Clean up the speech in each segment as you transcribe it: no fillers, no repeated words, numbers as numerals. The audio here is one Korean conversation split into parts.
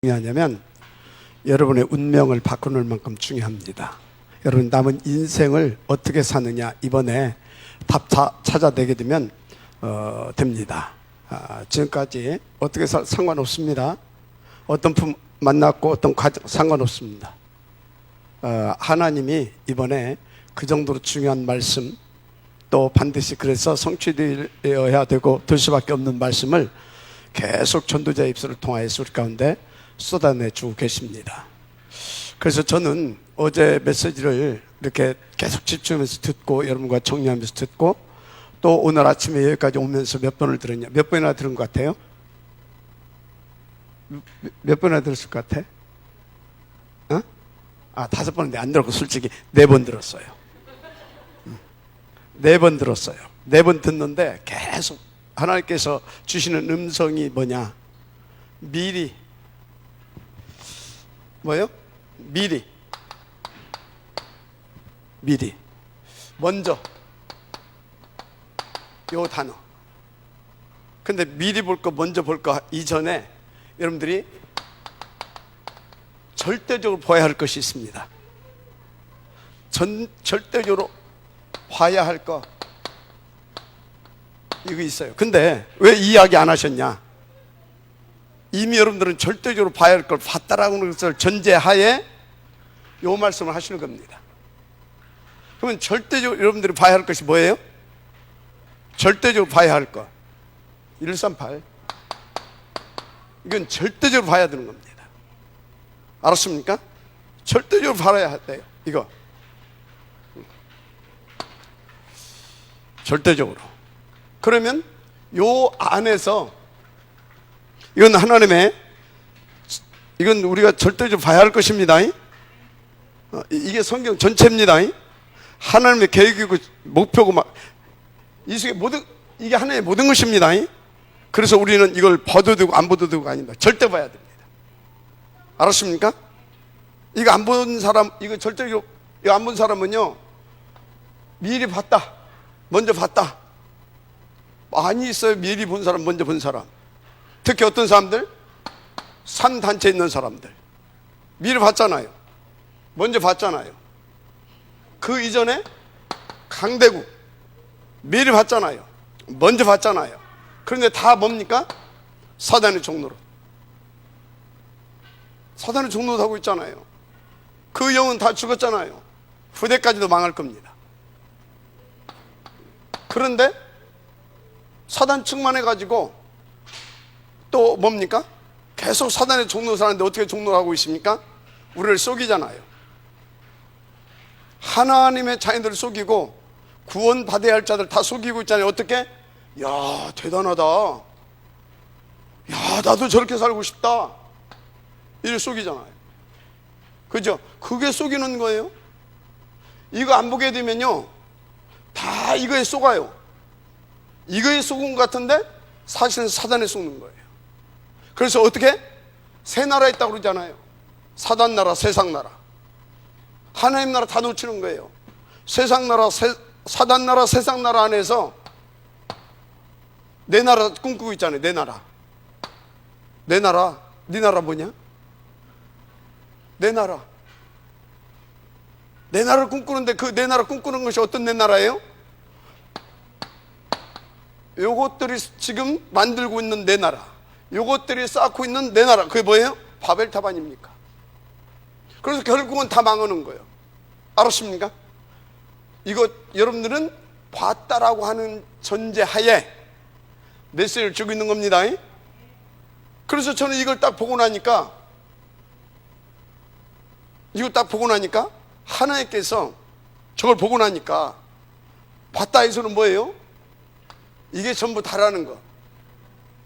중요하냐면 여러분의 운명을 바꾸는 만큼 중요합니다. 여러분 남은 인생을 어떻게 사느냐 이번에 답 찾아내게 되면 됩니다. 지금까지 어떻게 상관없습니다. 어떤 품 만났고 어떤 과정 상관없습니다. 하나님이 이번에 그 정도로 중요한 말씀, 또 반드시 그래서 성취되어야 되고 될 수밖에 없는 말씀을 계속 전도자의 입술을 통하여서 우리 가운데 쏟아내주고 계십니다. 그래서 저는 어제 메시지를 이렇게 계속 집중해서 듣고 여러분과 정리하면서 듣고 또 오늘 아침에 여기까지 오면서 몇 번을 들었냐? 몇 번이나 들은 것 같아요? 몇 번이나 들었을 것 같아? 5번인데 안 들었고 솔직히 4번 들었어요. 4번 들었어요. 4번 듣는데 계속 하나님께서 주시는 음성이 뭐냐? 미리. 뭐요? 미리. 먼저. 요 단어. 근데 미리 볼 거, 먼저 볼 거 이전에 여러분들이 절대적으로 봐야 할 것이 있습니다. 절대적으로 봐야 할 거 이거 있어요. 근데 왜 이야기 안 하셨냐? 이미 여러분들은 절대적으로 봐야 할 걸 봤다라고 하는 것을 전제하에 요 말씀을 하시는 겁니다. 그러면 절대적으로 여러분들이 봐야 할 것이 뭐예요? 절대적으로 봐야 할 것 138 이건 절대적으로 봐야 되는 겁니다. 알았습니까? 절대적으로 봐야 돼요. 이거 절대적으로. 그러면 요 안에서 이건 하나님의, 이건 우리가 절대적으로 봐야 할 것입니다. 이게 성경 전체입니다. 하나님의 계획이고 목표고 이 속에 이게 하나님의 모든 것입니다. 그래서 우리는 이걸 봐도 되고 안 봐도 되고가 아닙니다. 절대 봐야 됩니다. 알았습니까? 이거 안 본 사람, 이거 절대적으로 이거 안 본 사람은요 미리 봤다, 먼저 봤다 많이 있어요. 미리 본 사람, 먼저 본 사람. 특히 어떤 사람들? 산단체에 있는 사람들 미리 봤잖아요. 먼저 봤잖아요. 그 이전에 강대국 미리 봤잖아요. 먼저 봤잖아요. 그런데 다 뭡니까? 사단의 종로로. 사단의 종로도 하고 있잖아요. 그 영은 다 죽었잖아요. 후대까지도 망할 겁니다. 그런데 사단 충만해가지고 또 뭡니까? 계속 사단의 종노를 하는데 어떻게 종노를 하고 있습니까? 우리를 속이잖아요. 하나님의 자녀들을 속이고 구원 받아야 할 자들 다 속이고 있잖아요. 어떻게? 야, 대단하다. 야, 나도 저렇게 살고 싶다. 이를 속이잖아요. 그죠? 그게 속이는 거예요. 이거 안 보게 되면요 다 이거에 속아요. 이거에 속은 것 같은데 사실은 사단에 속는 거예요. 그래서 어떻게? 세 나라 있다고 그러잖아요. 사단 나라, 세상 나라. 하나님 나라 다 놓치는 거예요. 세상 나라, 사단 나라, 세상 나라 안에서 내 나라 꿈꾸고 있잖아요. 내 나라. 내 나라. 네 나라 뭐냐? 내 나라. 내 나라를 꿈꾸는데 그 내 나라 꿈꾸는 것이 어떤 내 나라예요? 요것들이 지금 만들고 있는 내 나라, 요것들이 쌓고 있는 내 나라, 그게 뭐예요? 바벨탑 아닙니까? 그래서 결국은 다 망하는 거예요. 알았습니까? 이거 여러분들은 봤다라고 하는 전제하에 메시지를 주고 있는 겁니다. 그래서 저는 이걸 딱 보고 나니까 하나님께서 저걸 보고 나니까 봤다에서는 뭐예요? 이게 전부 다라는 거,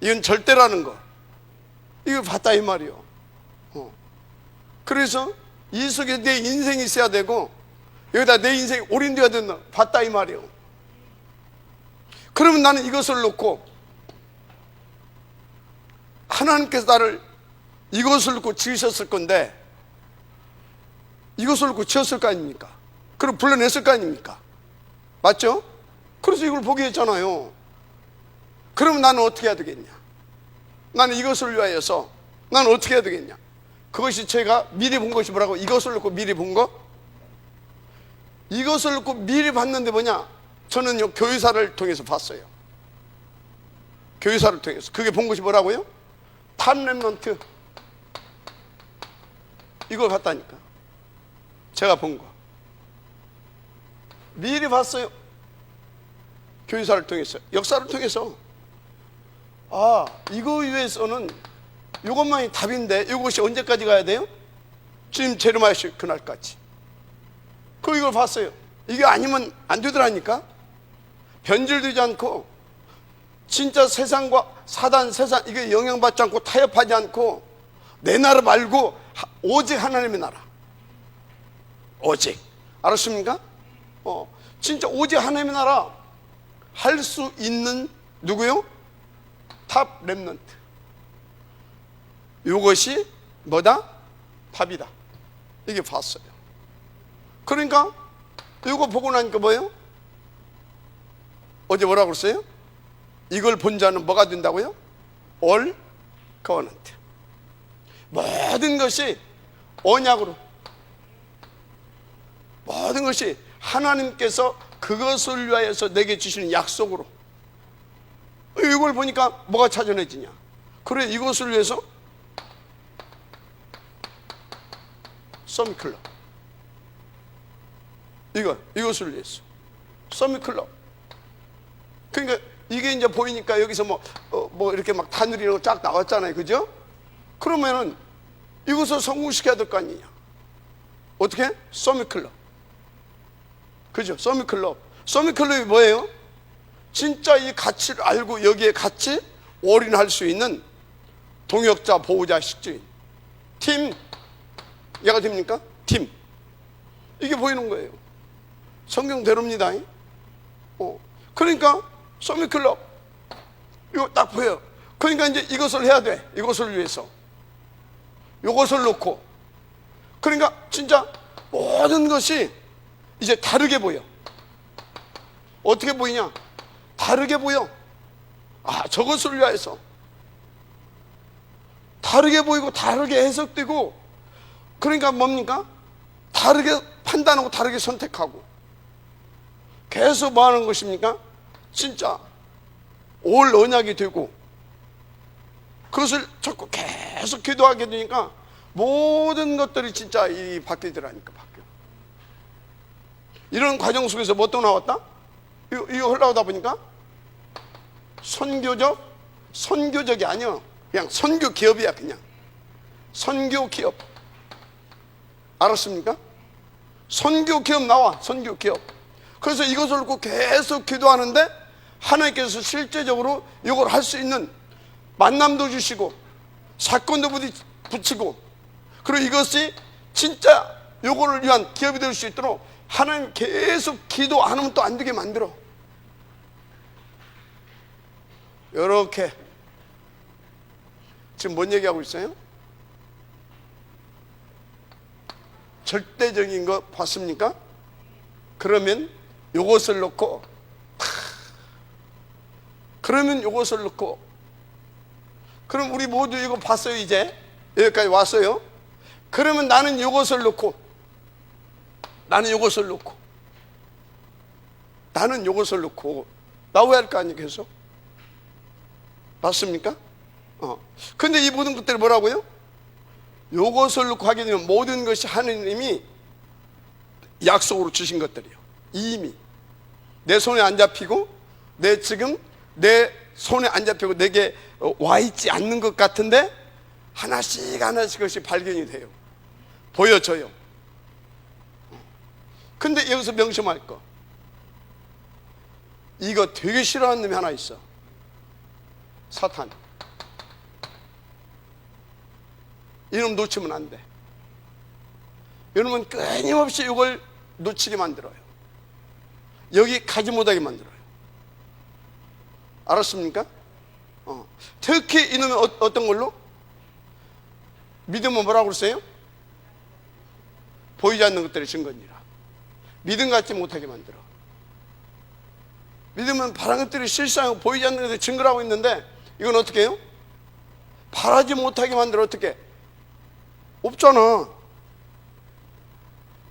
이건 절대라는 거, 이거 봤다 이 말이요. 그래서 이 속에 내 인생이 있어야 되고 여기다 내 인생이 올인되어야 된다. 봤다 이 말이요. 그러면 나는 이것을 놓고 하나님께서 나를 이것을 놓고 지으셨을 건데 이것을 놓고 지었을 거 아닙니까? 그리고 불러냈을 거 아닙니까? 맞죠? 그래서 이걸 보게 했잖아요. 그러면 나는 어떻게 해야 되겠냐? 나는 이것을 위하여서 나는 어떻게 해야 되겠냐? 그것이 제가 미리 본 것이 뭐라고? 이것을 놓고 미리 본 거? 이것을 놓고 미리 봤는데 뭐냐? 저는요, 교회사를 통해서 봤어요. 교회사를 통해서. 그게 본 것이 뭐라고요? 탑 렘넌트. 이걸 봤다니까. 제가 본 거. 미리 봤어요. 교회사를 통해서. 역사를 통해서. 아, 이거 위해서는 이것만이 답인데 이것이 언제까지 가야 돼요? 주님 재림하실 그날까지. 이걸 봤어요. 이게 아니면 안 되더라니까. 변질되지 않고 진짜 세상과 사단 세상 이게 영향받지 않고 타협하지 않고 내 나라 말고 오직 하나님의 나라. 오직. 알았습니까? 진짜 오직 하나님의 나라 할 수 있는 누구요? 탑 렘넌트. 이것이 뭐다? 답이다. 이게 봤어요. 그러니까 이거 보고 나니까 뭐예요? 어제 뭐라고 그랬어요? 이걸 본 자는 뭐가 된다고요? All covenant. 모든 것이 언약으로, 모든 것이 하나님께서 그것을 위하여서 내게 주시는 약속으로. 이걸 보니까 뭐가 찾아내지냐? 그래, 이것을 위해서 서밋클럽. 이것을 위해서 서밋클럽. 그러니까 이게 이제 보이니까 여기서 뭐 이렇게 막 다누리로 쫙 나왔잖아요, 그죠? 그러면은 이것을 성공시켜야 될 거 아니냐? 어떻게? 서밋클럽. 그죠? 서밋클럽이 뭐예요? 진짜 이 가치를 알고 여기에 같이 올인할 수 있는 동역자, 보호자, 식주인 팀. 얘가 됩니까? 팀. 이게 보이는 거예요. 성경대로입니다. 그러니까 서밋클럽 이거 딱 보여요. 그러니까 이제 이것을 해야 돼. 이것을 위해서 이것을 놓고. 그러니까 진짜 모든 것이 이제 다르게 보여. 어떻게 보이냐? 다르게 보여. 아, 저것을 위해서 다르게 보이고 다르게 해석되고. 그러니까 뭡니까? 다르게 판단하고 다르게 선택하고. 계속 뭐 하는 것입니까? 진짜 올 언약이 되고, 그것을 자꾸 계속 기도하게 되니까 모든 것들이 진짜 이 바뀌더라니까. 바뀌어. 이런 과정 속에서 뭐 또 나왔다? 이거 흘러오다 보니까 선교적이 아니야. 그냥 선교 기업이야. 그냥 선교 기업. 알았습니까? 선교 기업 나와. 선교 기업. 그래서 이것을 놓고 계속 기도하는데 하나님께서 실제적으로 이걸 할 수 있는 만남도 주시고 사건도 붙이고, 그리고 이것이 진짜 이거를 위한 기업이 될 수 있도록 하나님 계속 기도 안 하면 또 안 되게 만들어. 이렇게 지금 뭔 얘기하고 있어요? 절대적인 거 봤습니까? 그러면 요것을 놓고, 그러면 요것을 놓고, 그럼 우리 모두 이거 봤어요. 이제 여기까지 왔어요. 그러면 나는 요것을 놓고, 나는 요것을 놓고 나와야 할 거 아니에요. 계속. 맞습니까? 근데 이 모든 것들이 뭐라고요? 요것을 놓고 하게 되면 모든 것이 하느님이 약속으로 주신 것들이요. 이미 내 손에 안 잡히고 내 손에 안 잡히고 내게 와 있지 않는 것 같은데 하나씩 것이 발견이 돼요. 보여져요. 근데 여기서 명심할 거, 이거 되게 싫어하는 놈이 하나 있어. 사탄. 이놈 놓치면 안 돼. 이놈은 끊임없이 이걸 놓치게 만들어요. 여기 가지 못하게 만들어요. 알았습니까? 특히 이놈은 어떤 걸로? 믿음은 뭐라고 그랬어요? 보이지 않는 것들의 증거니라. 믿음 갖지 못하게 만들어. 믿음은 바라는 것들이 실상하고 보이지 않는 것들이 증거를 하고 있는데, 이건 어떻게 해요? 바라지 못하게 만들어. 어떻게? 없잖아.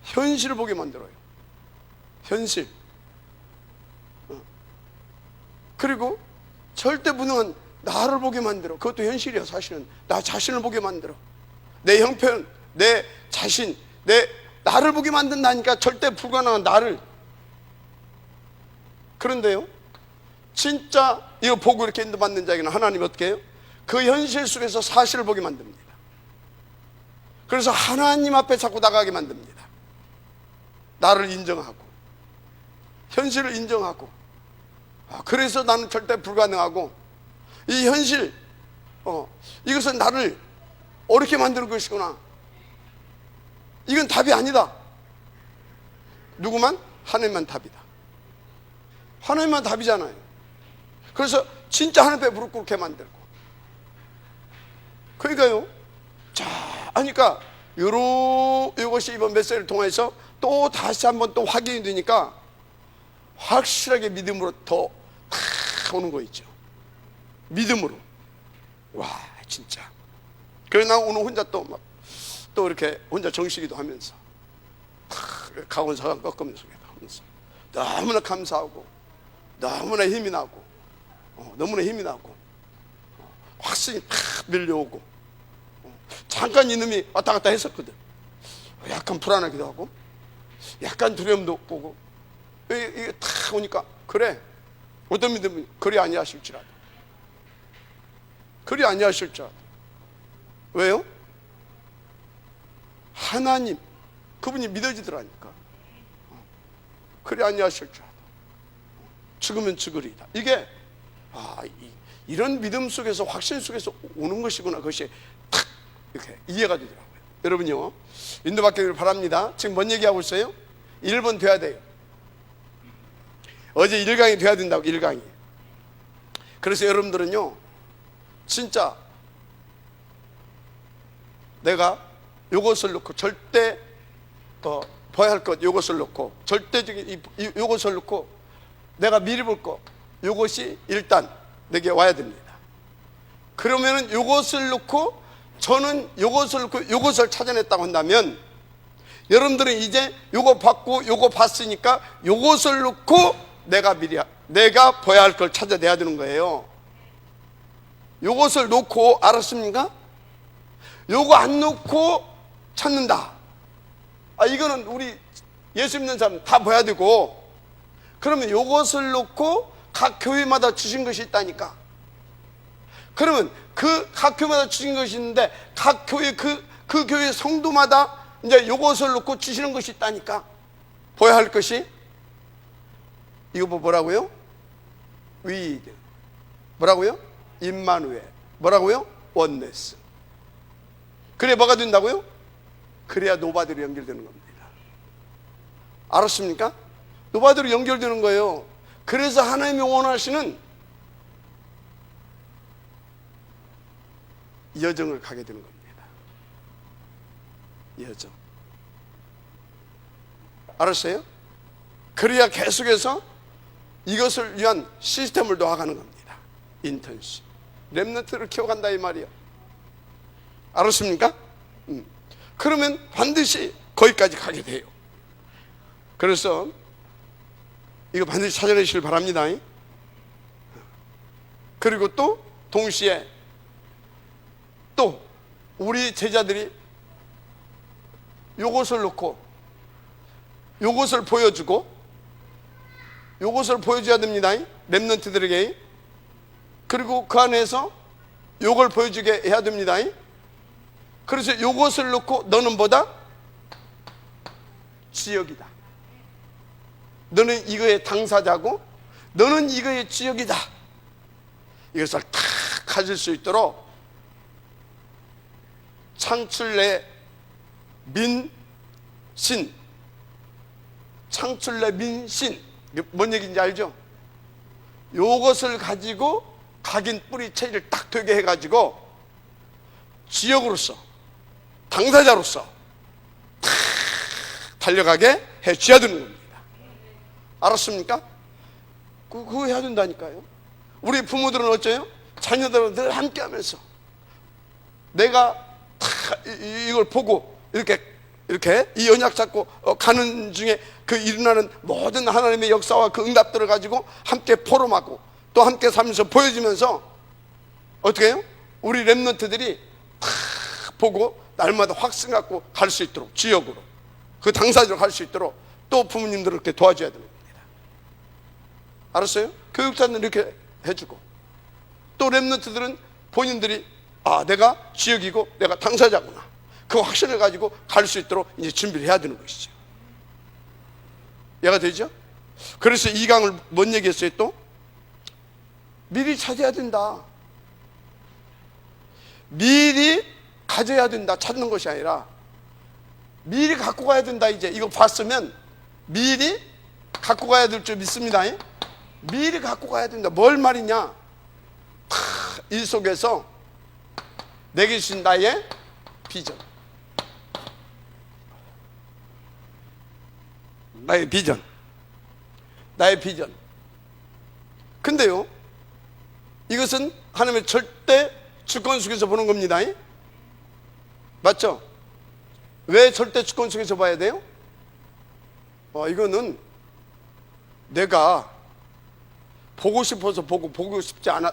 현실을 보게 만들어요. 현실. 그리고 절대 무능한 나를 보게 만들어. 그것도 현실이야. 사실은 나 자신을 보게 만들어. 내 형편, 내 자신, 나를 보게 만든다니까. 절대 불가능한 나를. 그런데요, 진짜 이거 보고 이렇게 인도받는 자에게는 하나님이 어떻게 해요? 그 현실 속에서 사실을 보게 만듭니다. 그래서 하나님 앞에 자꾸 나가게 만듭니다. 나를 인정하고, 현실을 인정하고. 그래서 나는 절대 불가능하고, 이 현실, 이것은 나를 어렵게 만드는 것이구나. 이건 답이 아니다. 누구만? 하나님만 답이다. 하나님만 답이잖아요. 그래서 진짜 하나님 앞에 무릎 꿇게 만들고. 그러니까요, 자, 하니까 이것이 이번 메시지를 통해서 또 다시 한번 또 확인이 되니까 확실하게 믿음으로 더 오는 거 있죠. 믿음으로. 와, 진짜. 그래서 나 오늘 혼자 또 이렇게 혼자 정식기도 하면서 강원사강 꺾으면서 하면서 너무나 감사하고, 너무나 힘이 나고, 너무나 힘이 나고, 확신이 팍 밀려오고. 잠깐 이놈이 왔다 갔다 했었거든. 약간 불안하기도 하고, 약간 두려움도 오고. 이게 탁 오니까, 그래, 어떤 믿음이 그리 아니하실지라도, 그리 아니하실지라도. 왜요? 하나님, 그분이 믿어지더라니까. 그리 아니하실지라도 죽으면 죽으리다. 이게 이런 믿음 속에서, 확신 속에서 오는 것이구나. 그것이 탁 이렇게 이해가 되더라고요. 여러분요, 인도받기를 바랍니다. 지금 뭔 얘기하고 있어요? 1번 돼야 돼요. 어제 1강이 돼야 된다고. 1강이. 그래서 여러분들은요, 진짜 내가 요것을 놓고 절대 봐야 할 것, 요것을 놓고, 절대적인 요것을 놓고 내가 미리 볼 것, 요것이 일단 내게 와야 됩니다. 그러면은 요것을 놓고, 저는 요것을 놓고 요것을 찾아냈다고 한다면, 여러분들은 이제 요거 받고 요거 봤으니까 요것을 놓고 내가 봐야 할 걸 찾아내야 되는 거예요. 요것을 놓고, 알았습니까? 요거 안 놓고 찾는다. 이거는 우리 예수 믿는 사람 다 봐야 되고, 그러면 요것을 놓고 각 교회마다 주신 것이 있다니까. 그러면 각 교회마다 주신 것이 있는데, 각 교회 그 교회 성도마다 이제 요것을 놓고 주시는 것이 있다니까. 봐야 할 것이, 이거 뭐라고요? 위드. 뭐라고요? 임마누엘. 뭐라고요? 원네스. 그래 뭐가 된다고요? 그래야 노바디로 연결되는 겁니다. 알았습니까? 노바디로 연결되는 거예요. 그래서 하나님이 원하시는 여정을 가게 되는 겁니다. 여정. 알았어요? 그래야 계속해서 이것을 위한 시스템을 놓아가는 겁니다. 인턴십. 렘넌트를 키워간다 이 말이에요. 알았습니까? 그러면 반드시 거기까지 가게 돼요. 그래서 이거 반드시 찾아내시길 바랍니다. 그리고 또 동시에 또 우리 제자들이 요것을 놓고 요것을 보여주고, 요것을 보여줘야 됩니다. 렘넌트들에게. 그리고 그 안에서 요걸 보여주게 해야 됩니다. 그래서 요것을 놓고, 너는 뭐다? 지역이다. 너는 이거의 당사자고, 너는 이거의 지역이다. 이것을 다 가질 수 있도록 창출내 민신. 창출내 민신. 뭔 얘기인지 알죠? 요것을 가지고 각인 뿌리 체질을 딱 되게 해가지고 지역으로서, 당사자로서 탁 달려가게 해줘야 되는 겁니다. 알았습니까? 그거 해야 된다니까요. 우리 부모들은 어째요? 자녀들은 늘 함께 하면서 내가 이걸 보고 이렇게 이 언약 잡고 가는 중에 그 일어나는 모든 하나님의 역사와 그 응답들을 가지고 함께 포럼하고 또 함께 살면서 보여주면서 어떻게 해요? 우리 렘넌트들이 다 보고 날마다 확신 갖고 갈 수 있도록, 지역으로 그 당사자로 갈 수 있도록 또 부모님들을 이렇게 도와줘야 되는 겁니다. 알았어요? 교육자는 이렇게 해주고 또 렘넌트들은 본인들이 내가 지역이고 내가 당사자구나, 그 확신을 가지고 갈 수 있도록 이제 준비를 해야 되는 것이죠. 이해가 되죠? 그래서 이 강을 뭔 얘기했어요? 또 미리 찾아야 된다. 미리 가져야 된다. 찾는 것이 아니라 미리 갖고 가야 된다. 이제 이거 봤으면 미리 갖고 가야 될 줄 믿습니다. 미리 갖고 가야 된다. 뭘 말이냐? 이 속에서 내게 주신 나의 비전, 나의 비전, 나의 비전. 근데요, 이것은 하나님의 절대 주권 속에서 보는 겁니다. 맞죠? 왜 절대 주권 속에서 봐야 돼요? 이거는 내가 보고 싶어서 보고, 보고 싶지 않아,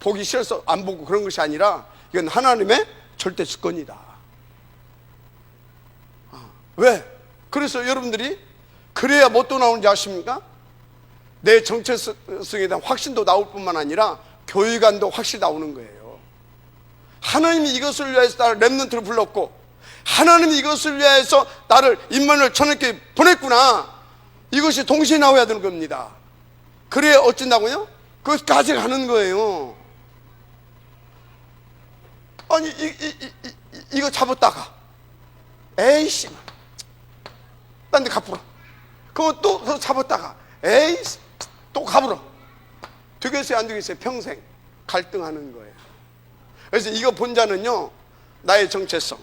보기 싫어서 안 보고 그런 것이 아니라 이건 하나님의 절대 주권이다. 왜? 그래서 여러분들이 그래야 뭐 또 나오는지 아십니까? 내 정체성에 대한 확신도 나올 뿐만 아니라 교회관도 확실히 나오는 거예요. 하나님이 이것을 위해서 나를 렘넌트로 불렀고 하나님이 이것을 위해서 나를 임마누엘 천국에 보냈구나, 이것이 동시에 나와야 되는 겁니다. 그래야 어쩐다고요? 그것까지 가는 거예요. 아니 이거 잡았다가 에이씨 딴 데 가불어, 그러면 또 잡았다가 에이씨 또 가불어. 되겠어요 안 되겠어요? 평생 갈등하는 거예요. 그래서 이거 본 자는요, 나의 정체성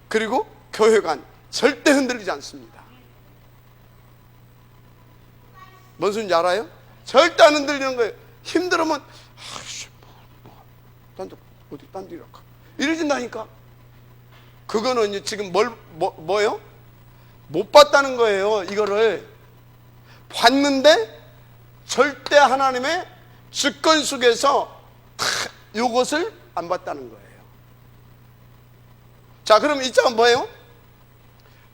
그리고 교회관 절대 흔들리지 않습니다. 뭔 소리인지 알아요? 절대 안 흔들리는 거예요. 힘들으면 딴 데 이럴까 이러진다니까. 그거는 이제 지금 뭐예요? 못 봤다는 거예요. 이거를 봤는데 절대 하나님의 주권 속에서 이것을 안 봤다는 거예요. 자, 그럼 이 점은 뭐예요?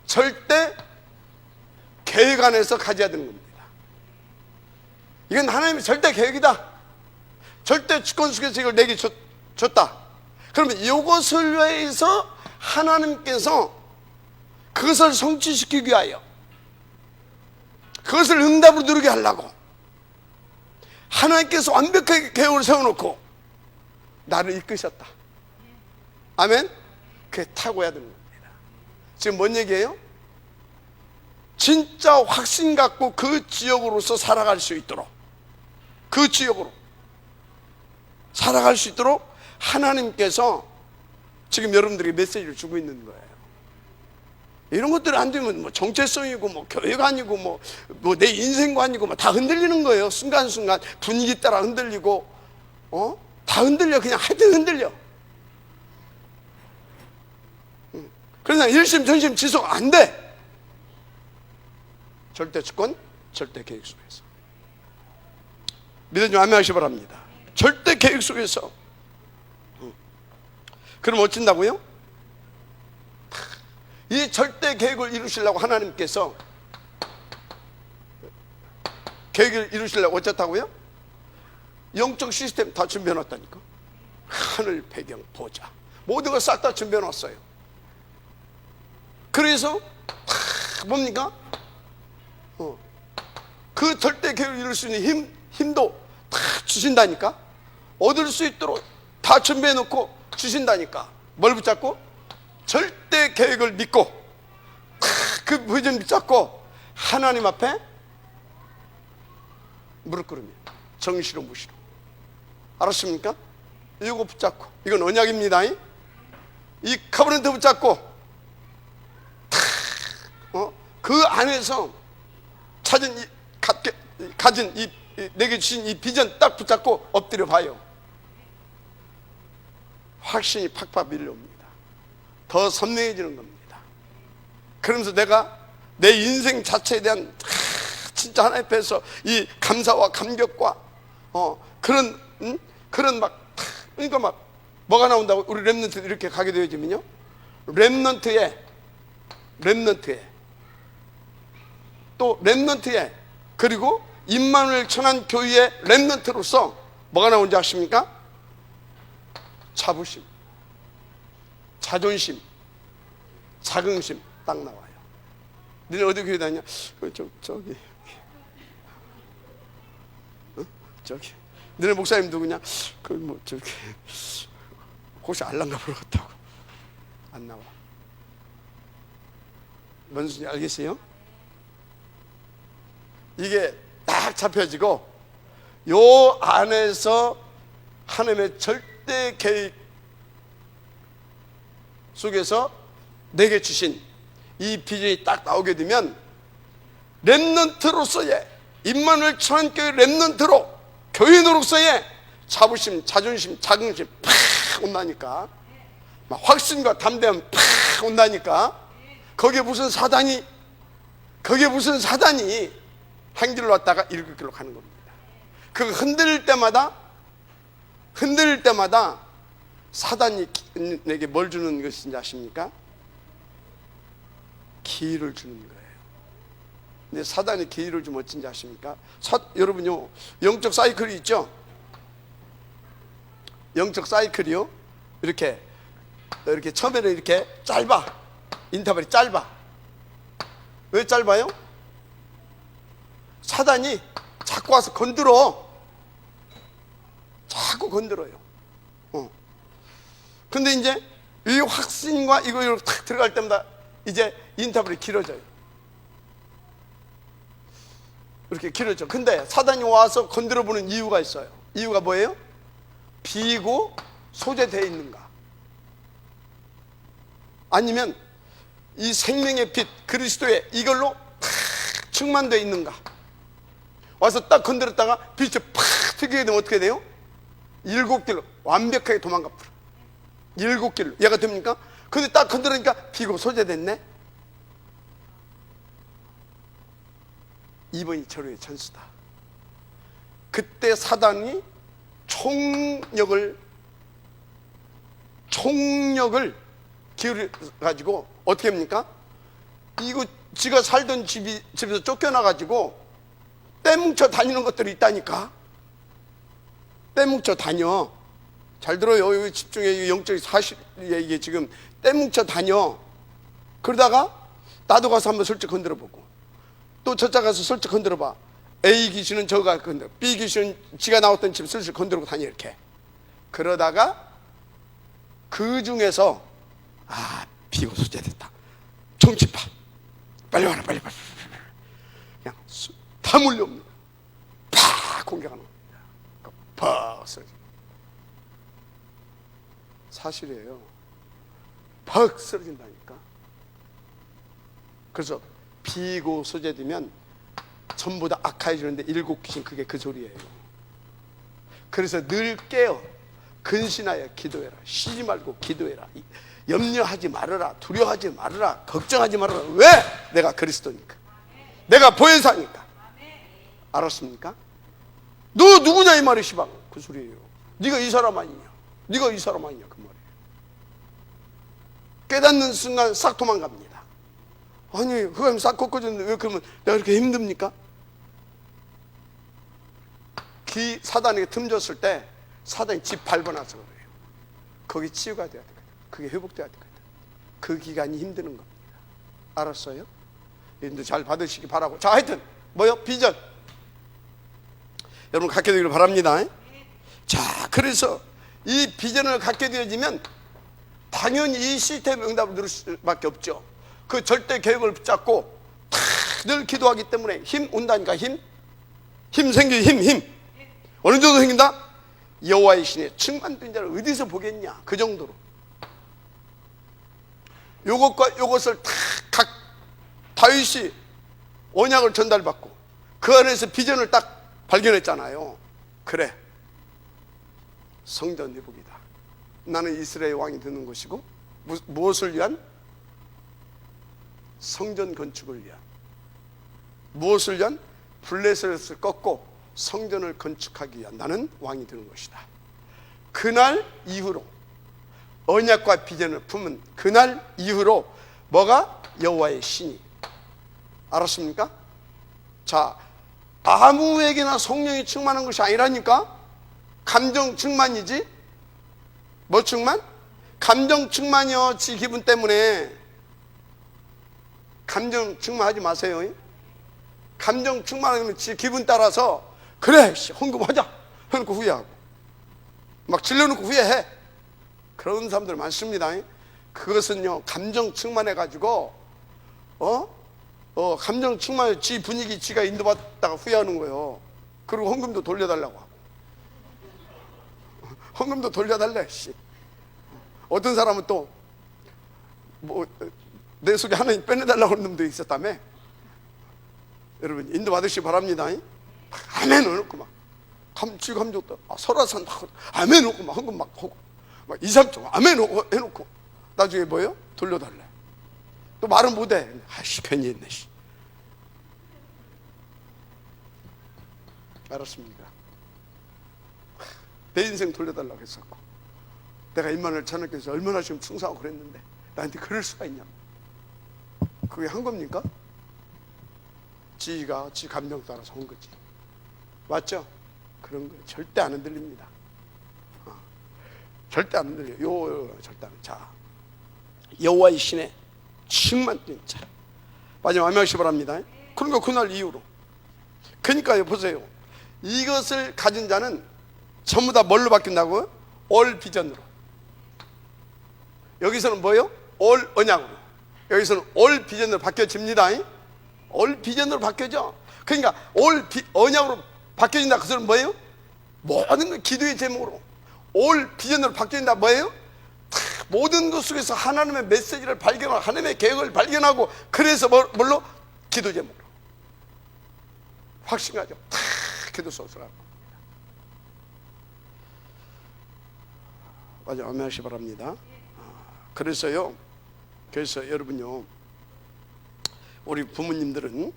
절대 계획 안에서 가져야 되는 겁니다. 이건 하나님의 절대 계획이다. 절대 주권 속에서 이걸 내게 줬다. 그러면 이것을 위해서 하나님께서 그것을 성취시키기 위하여 그것을 응답으로 누리게 하려고 하나님께서 완벽하게 계획을 세워놓고 나를 이끄셨다. 아멘? 그게 타고야 되는 겁니다. 지금 뭔 얘기예요? 진짜 확신 갖고 그 지역으로서 살아갈 수 있도록, 그 지역으로 살아갈 수 있도록 하나님께서 지금 여러분들에게 메시지를 주고 있는 거예요. 이런 것들이 안 되면 뭐 정체성이고 뭐 교회관이고 뭐 내 인생관이고 뭐 다 흔들리는 거예요. 순간순간 분위기 따라 흔들리고 다 흔들려. 그냥 하여튼 흔들려. 그러나 일심전심 지속 안 돼. 절대 주권, 절대 계획 속에서. 믿음 좀 아멘하시기 바랍니다. 절대 계획 속에서. 그럼 어쩐다고요? 이 절대 계획을 이루시려고 하나님께서 계획을 이루시려고 어쩌다고요? 영적 시스템 다 준비해놨다니까. 하늘 배경 보자 모든 걸 싹 다 준비해놨어요. 그래서 뭡니까? 그 절대 계획을 이룰 수 있는 힘도 다 주신다니까. 얻을 수 있도록 다 준비해놓고 주신다니까. 뭘 붙잡고? 절대 계획을 믿고 그 비전 붙잡고 하나님 앞에 무릎 꿇으면 정시로 무시로. 알았습니까? 이거 붙잡고, 이건 언약입니다. 이 커버넌트 붙잡고 그 안에서 가진 내게 주신 이 비전 딱 붙잡고 엎드려 봐요. 확신이 팍팍 밀려옵니다. 더 선명해지는 겁니다. 그러면서 내가 내 인생 자체에 대한 진짜 하나님 앞에서 이 감사와 감격과 그런 막 그러니까 막 뭐가 나온다고 우리 렘넌트 이렇게 가게 되어지면요, 렘넌트에 또 렘넌트에 그리고 임마누엘 천안교회의 렘넌트로서 뭐가 나오는지 아십니까? 자부심, 자존심, 자긍심 딱 나와요. 너네 어디 교회 다니냐? 저기 너네 목사님 누구냐? 저기 혹시 알란가 보러 갔다고. 안 나와. 뭔 소리인지 알겠어요? 이게 딱 잡혀지고 요 안에서 하나님의 절대 계획 속에서 내게 주신 이 비전이 딱 나오게 되면 렘넌트로서의 임마누엘 천안교회 렘넌트로 교인으로서의 자부심, 자존심, 자긍심 팍 온다니까. 막 확신과 담대함 팍 온다니까. 거기에 무슨 사단이 한 길로 왔다가 일곱 길로 가는 겁니다. 그 흔들릴 때마다 사단이 내게 뭘 주는 것인지 아십니까? 기회를 주는 거예요. 근데 사단이 기회를 주면 어쩐지 아십니까? 여러분요, 영적 사이클이 있죠? 영적 사이클이요, 이렇게 처음에는 이렇게 짧아. 인터벌이 짧아. 왜 짧아요? 사단이 자꾸 와서 자꾸 건드려요. 근데 이제 이 확신과 이거 탁 들어갈 때마다 이제 인터벌이 길어져요. 이렇게 길어져. 근데 사단이 와서 건드려 보는 이유가 있어요. 이유가 뭐예요? 비고 소재되어 있는가, 아니면 이 생명의 빛 그리스도의 이걸로 탁 충만되어 있는가. 와서 딱 건드렸다가 빛이 팍 튀게 되면 어떻게 돼요? 일곱 길로 완벽하게 도망가 버려. 일곱 길로. 얘가 됩니까? 근데 딱 건드리니까 비고 소재됐네. 이번이 절호의 천수다. 그때 사단이 총력을 기울여 가지고 어떻게 합니까? 이거 지가 살던 집에서 쫓겨나 가지고 떼뭉쳐 다니는 것들이 있다니까. 떼뭉쳐 다녀. 잘 들어요. 이거 집중해. 영적인 사실이에요. 이게 지금 떼뭉쳐 다녀. 그러다가 나도 가서 한번 슬쩍 건드려 보고, 또 저자 가서 슬쩍 건드려 봐. A 귀신은 저가 건드려, B 귀신은 지가 나왔던 집 슬쩍 건드리고 다녀. 이렇게. 그러다가 그 중에서 비고 소재됐다. 정치파 빨리 와라, 빨리. 그냥 다 몰려옵니다. 팍 공격하는 겁니다. 팍 쓰러져. 사실이에요. 팍 쓰러진다니까. 그래서 비고 소재되면 전부 다 악해지는데 일곱 귀신, 그게 그 소리예요. 그래서 늘 깨어 근신하여 기도해라. 쉬지 말고 기도해라. 염려하지 말아라. 두려워하지 말아라. 걱정하지 말아라. 왜? 내가 그리스도니까. 내가 보혜사니까. 알았습니까? 너 누구냐 이 말이 시방. 그 소리예요. 네가 이 사람 아니냐, 네가 이 사람 아니냐, 그 말이에요. 깨닫는 순간 싹 도망갑니다. 아니 흑암이 싹 꺾어졌는데 왜 그러면 내가 그렇게 힘듭니까? 사단에게 틈 줬을 때 사단이 집 밟아놔서 그래요. 거기 치유가 돼야 되거든. 그게 회복돼야 되거든. 그 기간이 힘드는 겁니다. 알았어요? 여러분들 잘 받으시기 바라고. 자, 하여튼 뭐요? 비전 여러분 갖게 되기를 바랍니다. 자, 그래서 이 비전을 갖게 되어지면 당연히 이 시스템 응답을 누릴 수밖에 없죠. 그 절대 계획을 붙잡고 늘 기도하기 때문에 힘 온다니까. 힘 생기. 힘 어느 정도 생긴다? 여호와의 신에 충만된 자를 어디서 보겠냐, 그 정도로. 요것과 요것을 각 다윗이 언약을 전달받고 그 안에서 비전을 딱 발견했잖아요. 그래, 성전 회복이다. 나는 이스라엘 왕이 되는 것이고, 무엇을 위한? 성전 건축을 위한. 무엇을 위한? 블레셋을 꺾고 성전을 건축하기 위한 나는 왕이 되는 것이다. 그날 이후로, 언약과 비전을 품은 그날 이후로 뭐가? 여호와의 신이. 알았습니까? 자, 아무에게나 성령이 충만한 것이 아니라니까. 감정 충만이지. 뭐 충만? 감정 충만이요. 지 기분 때문에. 감정 충만하지 마세요. 감정 충만하면 지 기분 따라서 그래 헌금하자 해놓고 후회하고, 막 질러놓고 후회해. 그런 사람들 많습니다. 그것은요, 감정 충만해가지고 감정 충만해 지 분위기 지가 인도받다가 후회하는 거예요. 그리고 헌금도 돌려달라고 하고. 헌금도 돌려달래. 어떤 사람은 또 내 속에 하나님 빼내달라고 하는 놈도 있었다며. 여러분 인도 받으시기 바랍니다. 아멘 해놓고 막 감정 설화산 아멘 해놓고 막 헌금 막 하고 막 2, 3초 아멘 해놓고 나중에 뭐예요? 돌려달래. 또 말은 못해. 아씨 괜히 했네. 알았습니까? 내 인생 돌려달라고 했었고, 내가 임마누엘 찬양교회에서 얼마나 지금 충성하고 그랬는데 나한테 그럴 수가 있냐. 그게 한 겁니까? 지가 지 감정 따라서 한 거지. 맞죠? 그런 거 절대 안 흔들립니다. 절대 안 흔들려요. 절대 안. 자, 여호와의 신에 충만된 자. 마지막 암양시 바랍니다. 그러니까 그날 이후로. 그러니까요, 보세요. 이것을 가진 자는 전부 다 뭘로 바뀐다고요? 올 비전으로. 여기서는 뭐예요? 올 언약으로. 여기서는 올 비전으로 바뀌어집니다. 올 비전으로 바뀌어져. 그러니까 올 언약으로 바뀌어진다. 그 소리는 뭐예요? 모든 것 기도의 제목으로 올 비전으로 바뀌어진다. 뭐예요? 모든 것 속에서 하나님의 메시지를 발견하고 하나님의 계획을 발견하고, 그래서 뭘로? 기도 제목으로 확신하죠. 다 기도 속으로 하는 겁니다. 맞아, 아멘하시 바랍니다. 그래서 여러분요, 우리 부모님들은,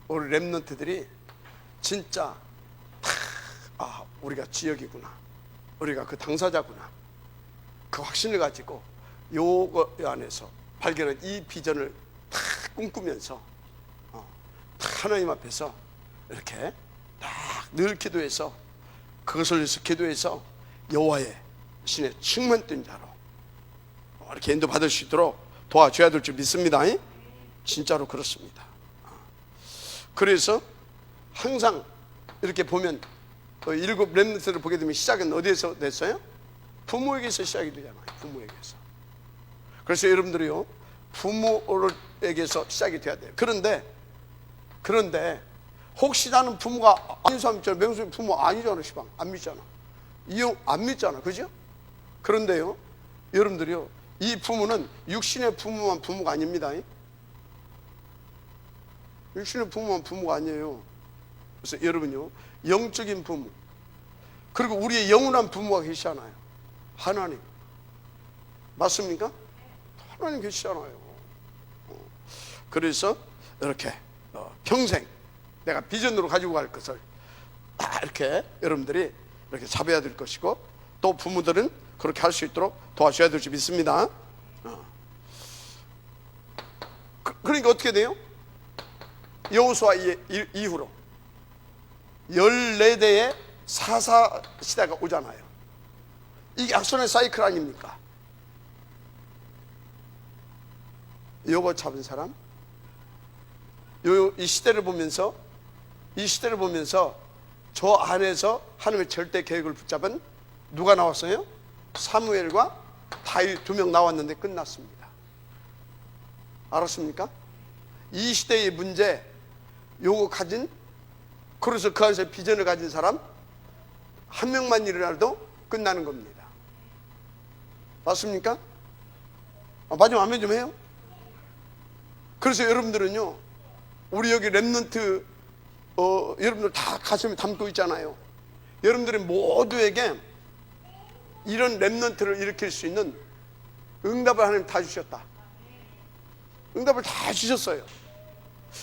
우리 렘넌트들이 진짜 우리가 지역이구나, 우리가 그 당사자구나, 그 확신을 가지고 요거 안에서 발견한 이 비전을 다 꿈꾸면서 하나님 앞에서 이렇게 늘 기도해서, 그것을 위해서 기도해서 여호와의 신의 충만된 자로 이렇게 인도받을 수 있도록 도와줘야 될 줄 믿습니다. 진짜로 그렇습니다. 그래서 항상 이렇게 보면 일곱 렘넌트를 보게 되면 시작은 어디에서 됐어요? 부모에게서 시작이 되잖아요. 부모에게서. 그래서 여러분들이요, 부모에게서 시작이 돼야 돼요. 그런데 혹시 나는 부모가 아닌 사람 있잖아. 명수님 부모 아니잖아. 시방 안 믿잖아. 이형 안 믿잖아. 그죠? 그런데요, 여러분들이요, 이 부모는 육신의 부모만 부모가 아닙니다. 육신의 부모만 부모가 아니에요. 그래서 여러분요, 영적인 부모, 그리고 우리의 영원한 부모가 계시잖아요. 하나님. 맞습니까? 하나님 계시잖아요. 그래서 이렇게 평생 내가 비전으로 가지고 갈 것을 다 이렇게 여러분들이 이렇게 잡아야 될 것이고, 또 부모들은 그렇게 할 수 있도록 도와줘야 될 줄 믿습니다. 그러니까 어떻게 돼요? 여호수아 이후로 14대의 사사 시대가 오잖아요. 이게 악순환의 사이클 아닙니까? 요거 잡은 사람, 이 시대를 보면서 저 안에서 하나님의 절대 계획을 붙잡은 누가 나왔어요? 사무엘과 다윗 2명 나왔는데 끝났습니다. 알았습니까? 이 시대의 문제, 요거 가진, 그래서 그 안에서 비전을 가진 사람 한 명만 일어나도 끝나는 겁니다. 맞습니까? 마지막 아멘 좀 해요. 그래서 여러분들은요, 우리 여기 렘넌트 여러분들 다 가슴에 담고 있잖아요. 여러분들이 모두에게 이런 렘넌트를 일으킬 수 있는 응답을 하나님 다 주셨다. 응답을 다 주셨어요.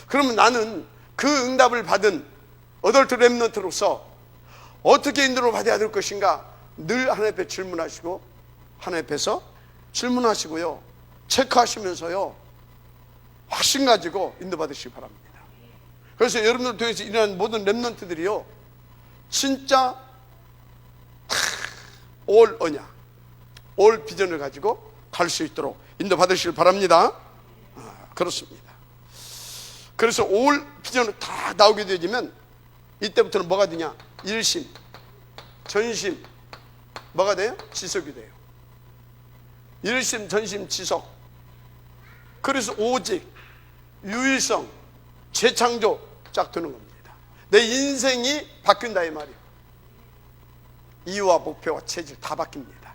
그러면 나는 그 응답을 받은 어덜트 렘넌트로서 어떻게 인도를 받아야 될 것인가 늘 하나님 앞에 질문하시고, 하나님 앞에서 질문하시고요, 체크하시면서요, 확신 가지고 인도받으시기 바랍니다. 그래서 여러분들 통해서 일어나는 모든 렘넌트들이요, 진짜 올 언약, 올 비전을 가지고 갈 수 있도록 인도받으시길 바랍니다. 그렇습니다. 그래서 올 비전을 다 나오게 되면 이때부터는 뭐가 되냐? 일심, 전심, 뭐가 돼요? 지속이 돼요. 일심, 전심, 지속. 그래서 오직, 유일성, 재창조 쫙 드는 겁니다. 내 인생이 바뀐다 이 말이에요. 이유와 목표와 체질 다 바뀝니다.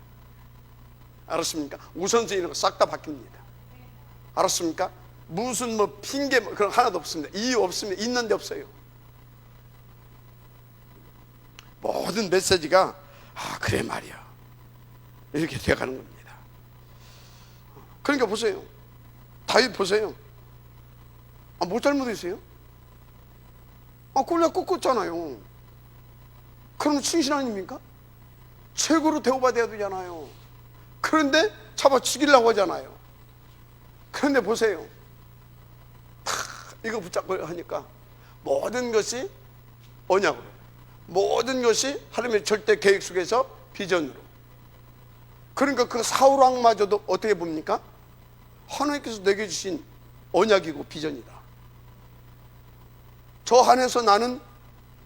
알았습니까? 우선순위 이런 거 싹 다 바뀝니다. 알았습니까? 무슨 뭐 핑계 뭐 그런 거 하나도 없습니다. 이유 없으면 있는 데 없어요. 모든 메시지가 그래 말이야 이렇게 되어가는 겁니다. 그러니까 보세요. 다윗 보세요. 뭐 잘못했어요? 골리앗 꺾었잖아요. 그럼 충신 아닙니까? 최고로 대우받아야 되잖아요. 그런데 잡아 죽이려고 하잖아요. 그런데 보세요. 이거 붙잡고 하니까 모든 것이 언약으로, 모든 것이 하나님의 절대 계획 속에서 비전으로. 그러니까 그 사울왕마저도 어떻게 봅니까? 하나님께서 내게 주신 언약이고 비전이다. 저 안에서 나는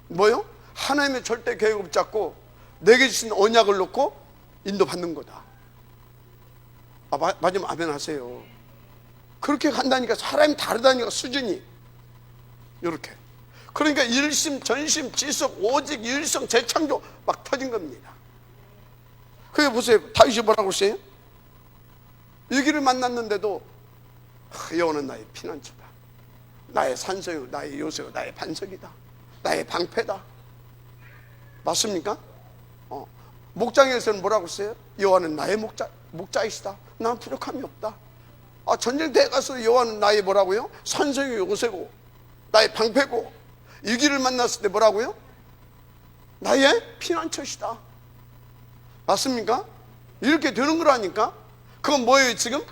뭐요? 하나님의 절대 계획을 붙잡고 내게 주신 언약을 놓고 인도받는 거다. 맞으면 아멘 하세요. 그렇게 간다니까. 사람이 다르다니까, 수준이. 이렇게. 그러니까 일심, 전심, 지속, 오직, 유일성, 재창조 막 터진 겁니다. 그게 보세요. 다윗이 뭐라고 했어요? 위기를 만났는데도 여호와는 나의 피난처다, 나의 산소요, 나의 요새요, 나의 반석이다, 나의 방패다. 맞습니까? 목장에서는 뭐라고 했어요? 여호와는 나의 목자이시다, 난 부족함이 없다. 전쟁터에 가서 여호와는 나의 뭐라고요? 산소요, 요새고 나의 방패고, 위기를 만났을 때 뭐라고요? 나의 피난처시다. 맞습니까? 이렇게 되는 거라니까. 그건 뭐예요 지금?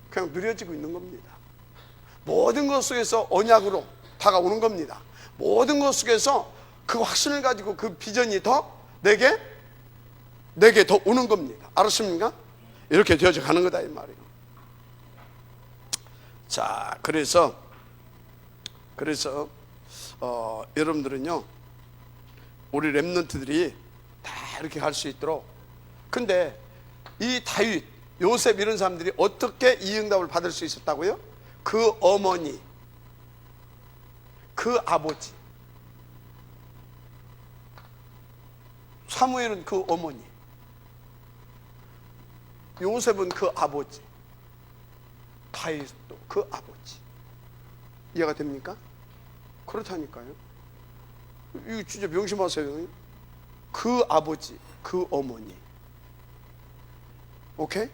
그냥 누려지고 있는 겁니다. 모든 것 속에서 언약으로 다가오는 겁니다. 모든 것 속에서 그 확신을 가지고 그 비전이 더 내게 더 오는 겁니다. 알았습니까? 이렇게 되어져 가는 거다 이 말이에요. 자, 그래서 여러분들은요, 우리 렘넌트들이 다 이렇게 갈 수 있도록. 근데 이 다윗, 요셉 이런 사람들이 어떻게 이 응답을 받을 수 있었다고요? 그 어머니, 그 아버지. 사무엘은 그 어머니, 요셉은 그 아버지, 다윗도 그 아버지. 이해가 됩니까? 그렇다니까요. 이거 진짜 명심하세요. 그 아버지, 그 어머니. 오케이?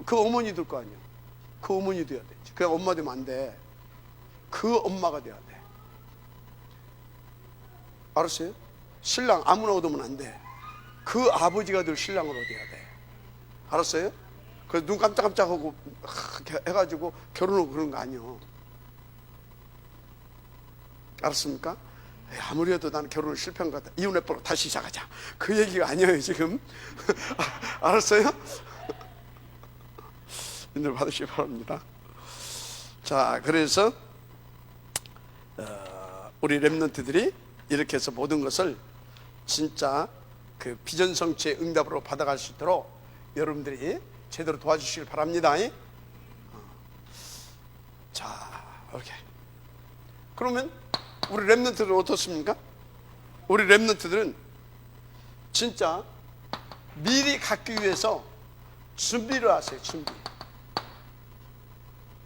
그 어머니 될 거 아니야. 그 어머니 돼야 되지. 그냥 엄마 되면 안 돼. 그 엄마가 돼야 돼. 알았어요? 신랑 아무나 얻으면 안 돼. 그 아버지가 될 신랑으로 돼야 돼. 알았어요? 그래서 눈 깜짝깜짝하고 해가지고 결혼하고 그런 거 아니요. 알았습니까? 아무리 해도 나는 결혼을 실패한 것 같다, 이혼해버리고 다시 시작하자, 그 얘기가 아니에요 지금. 알았어요? 인도를 받으시기 바랍니다. 자, 그래서 우리 렘넌트들이 이렇게 해서 모든 것을 진짜 그 비전 성취의 응답으로 받아갈 수 있도록 여러분들이 제대로 도와주시길 바랍니다. 자, 이렇게. 그러면 우리 렘넌트들은 어떻습니까? 우리 렘넌트들은 진짜 미리 갖기 위해서 준비를 하세요. 준비.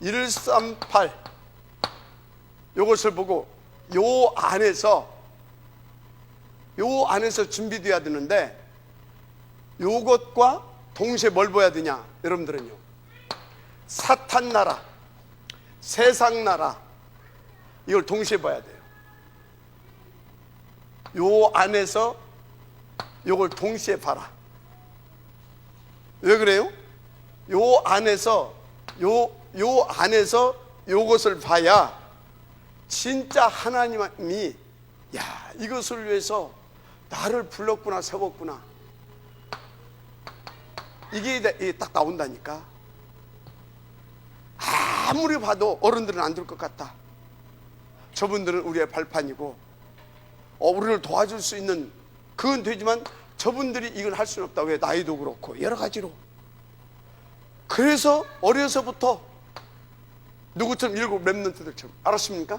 138 요것을 보고 요 안에서 준비돼야 되는데, 요것과 동시에 뭘 봐야 되냐? 여러분들은요, 사탄 나라, 세상 나라, 이걸 동시에 봐야 돼요. 요 안에서 요걸 동시에 봐라. 왜 그래요? 요 안에서 요것을 봐야 진짜 하나님이, 야, 이것을 위해서 나를 불렀구나, 세웠구나, 이게 딱 나온다니까. 아무리 봐도 어른들은 안 될 것 같다. 저분들은 우리의 발판이고 우리를 도와줄 수 있는, 그건 되지만 저분들이 이걸 할 수는 없다. 왜? 나이도 그렇고 여러 가지로. 그래서 어려서부터 누구처럼 일곱 렘넌트들처럼, 알았습니까?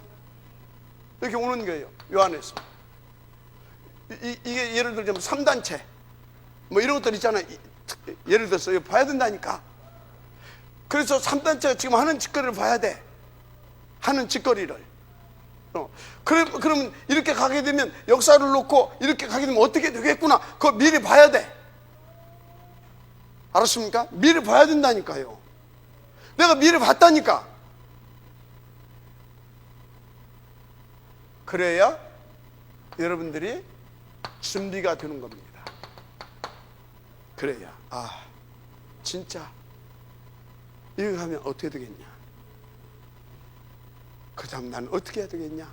이렇게 오는 거예요. 요 안에서 이게 예를 들자면 3단체 뭐 이런 것들 있잖아요. 예를 들어서 이거 봐야 된다니까. 그래서 3단체가 지금 하는 짓거리를 봐야 돼. 하는 짓거리를. 그러면 이렇게 가게 되면, 역사를 놓고 이렇게 가게 되면 어떻게 되겠구나, 그거 미리 봐야 돼. 알았습니까? 미리 봐야 된다니까요. 내가 미리 봤다니까. 그래야 여러분들이 준비가 되는 겁니다. 그래야 진짜 이거 하면 어떻게 되겠냐, 그 다음 나는 어떻게 해야 되겠냐,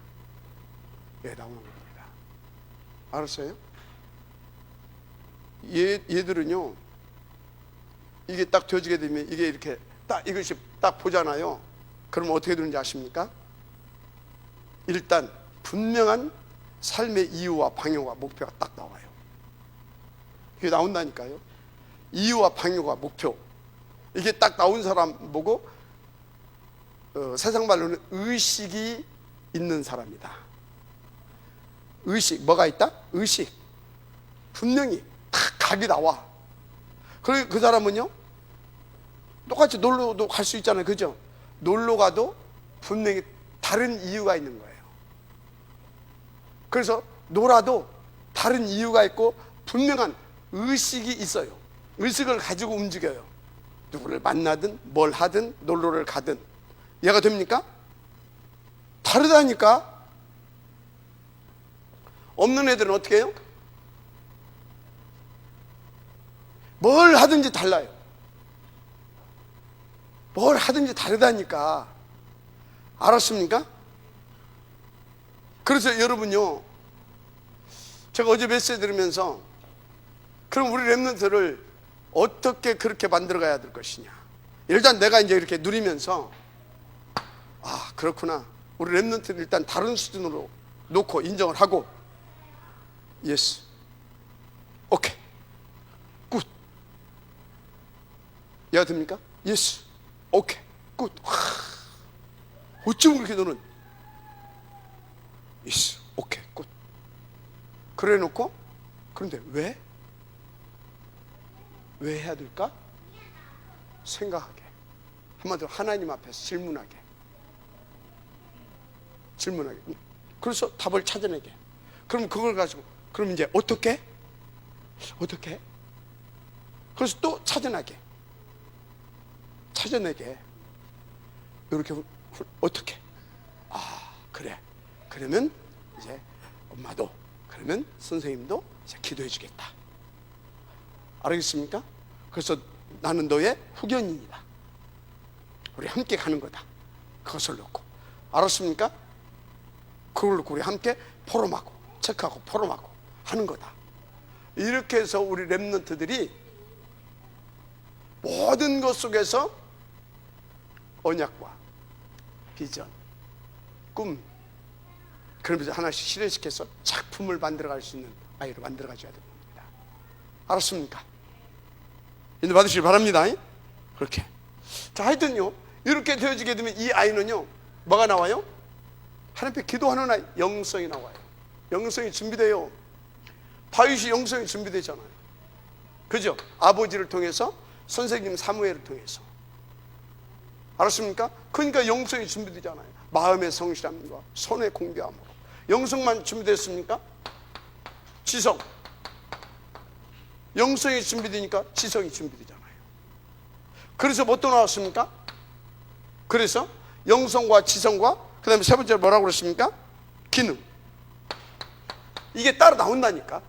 예, 나오는 겁니다. 알았어요? 얘들은요, 이게 딱 되어지게 되면, 이게 이렇게 딱 이것이 딱 보잖아요. 그러면 어떻게 되는지 아십니까? 일단 분명한 삶의 이유와 방향과 목표가 딱 나와요. 이게 나온다니까요. 이유와 방향과 목표, 이게 딱 나온 사람 보고 세상 말로는 의식이 있는 사람이다. 의식, 뭐가 있다? 의식. 분명히 딱 각이 나와. 그리고 그 사람은요, 똑같이 놀러도 갈 수 있잖아요. 그죠? 놀러 가도 분명히 다른 이유가 있는 거예요. 그래서 놀아도 다른 이유가 있고 분명한 의식이 있어요. 의식을 가지고 움직여요. 누구를 만나든 뭘 하든 놀러를 가든. 이해가 됩니까? 다르다니까. 없는 애들은 어떻게 해요? 뭘 하든지 달라요. 뭘 하든지 다르다니까. 알았습니까? 그래서 여러분요, 제가 어제 메시지 들으면서, 그럼 우리 렘넌트를 어떻게 그렇게 만들어 가야 될 것이냐. 일단 내가 이제 이렇게 누리면서, 그렇구나, 우리 렘넌트를 일단 다른 수준으로 놓고 인정을 하고, 예스, 오케이, 굿. 이해가 됩니까? 예스, 오케이, 굿. 어쩜 그렇게 너는 예스, 오케이, 굿. 그래 놓고, 그런데 왜 해야 될까? 생각하게. 한마디로 하나님 앞에서 질문하게. 그래서 답을 찾아내게. 그럼 그걸 가지고, 그럼 이제 어떻게? 그래서 또 찾아내게. 이렇게 어떻게? 그래. 그러면 이제 엄마도, 그러면 선생님도 이제 기도해 주겠다. 알겠습니까? 그래서 나는 너의 후견인이다. 우리 함께 가는 거다. 그것을 놓고. 알았습니까? 그걸 놓고 우리 함께 포럼하고 체크하고 포럼하고 하는 거다. 이렇게 해서 우리 렘넌트들이 모든 것 속에서 언약과 비전, 꿈, 그러면서 하나씩 실현시켜서 작품을 만들어갈 수 있는 아이로 만들어가줘야 됩니다. 알았습니까? 인도 받으시기 바랍니다. 그렇게. 자, 하여튼요, 이렇게 되어지게 되면 이 아이는요, 뭐가 나와요? 하나님 앞에 기도하는 아이, 영성이 나와요. 영성이 준비돼요. 다윗이 영성이 준비되잖아요. 그죠? 아버지를 통해서, 선생님 사무엘을 통해서. 알았습니까? 그러니까 영성이 준비되잖아요. 마음의 성실함과 손의 공개함으로. 영성만 준비됐습니까? 지성. 영성이 준비되니까 지성이 준비되잖아요. 그래서 뭐 또 나왔습니까? 그래서 영성과 지성과 그 다음에 세 번째로 뭐라고 그랬습니까? 기능. 이게 따로 나온다니까.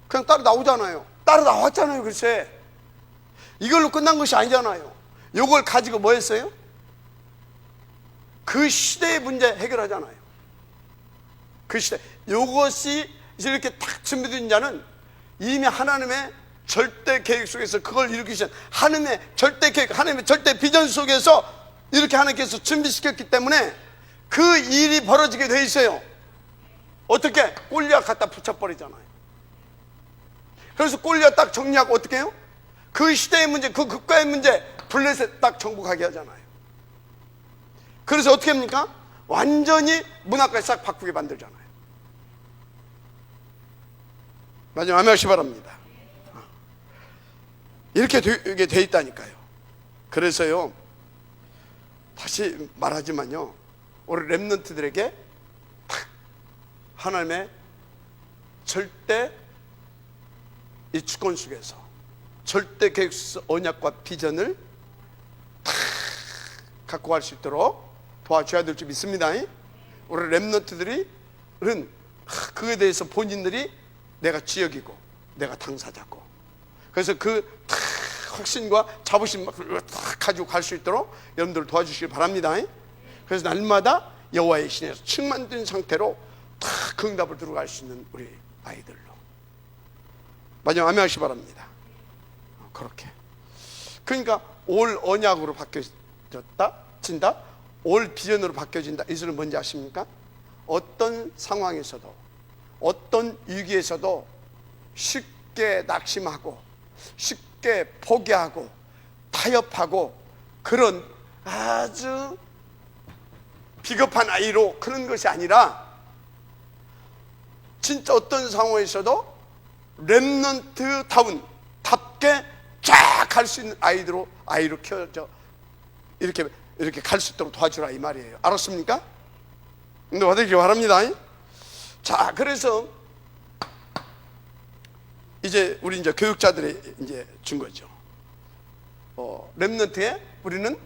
그냥 따로 나오잖아요. 따로 나왔잖아요. 글쎄, 이걸로 끝난 것이 아니잖아요. 이걸 가지고 뭐 했어요? 그 시대의 문제 해결하잖아요. 그 시대. 이것이 이렇게 딱 준비된 자는 이미 하나님의 절대 계획 속에서 그걸 일으키신 하나님의 절대 계획, 하나님의 절대 비전 속에서 이렇게 하나님께서 준비시켰기 때문에 그 일이 벌어지게 돼 있어요. 어떻게? 골리앗 갖다 붙여버리잖아요. 그래서 골리앗 딱 정리하고 어떻게 해요? 그 시대의 문제, 그 국가의 문제 블레셋 딱 정복하게 하잖아요. 그래서 어떻게 합니까? 완전히 문화까지 싹 바꾸게 만들잖아요. 마지막 아멘 하시 바랍니다. 이렇게 되게 돼 있다니까요. 그래서요, 다시 말하지만요, 우리 렘넌트들에게 하나님의 절대 이 주권 속에서 절대 계획 속에서 언약과 비전을 다 갖고 갈 수 있도록 도와줘야 될 줄 믿습니다. 우리 렘넌트들은 그에 대해서 본인들이 내가 지역이고 내가 당사자고, 그래서 그 확신과 자부심 다 가지고 갈 수 있도록 여러분들 도와주시기 바랍니다. 그래서 날마다 여호와의 신에서 충만된 상태로 다 그 응답을 들어갈 수 있는 우리 아이들로 마지막 아멘 하시기 바랍니다. 그렇게, 그러니까 올 언약으로 바뀌어진다, 올 비전으로 바뀌어진다. 이 소리는 뭔지 아십니까? 어떤 상황에서도 어떤 위기에서도 쉽게 낙심하고 쉽게 포기하고 타협하고 그런 아주 비겁한 아이로 그런 것이 아니라 진짜 어떤 상황에서도 렘넌트다운 답게 쫙 갈 수 있는 아이로 키워져 이렇게 갈 수 있도록 도와주라 이 말이에요. 알았습니까? 근데 받으시기 바랍니다. 자, 그래서 이제 우리 이제 교육자들이 이제 준 거죠. 렘넌트에 우리는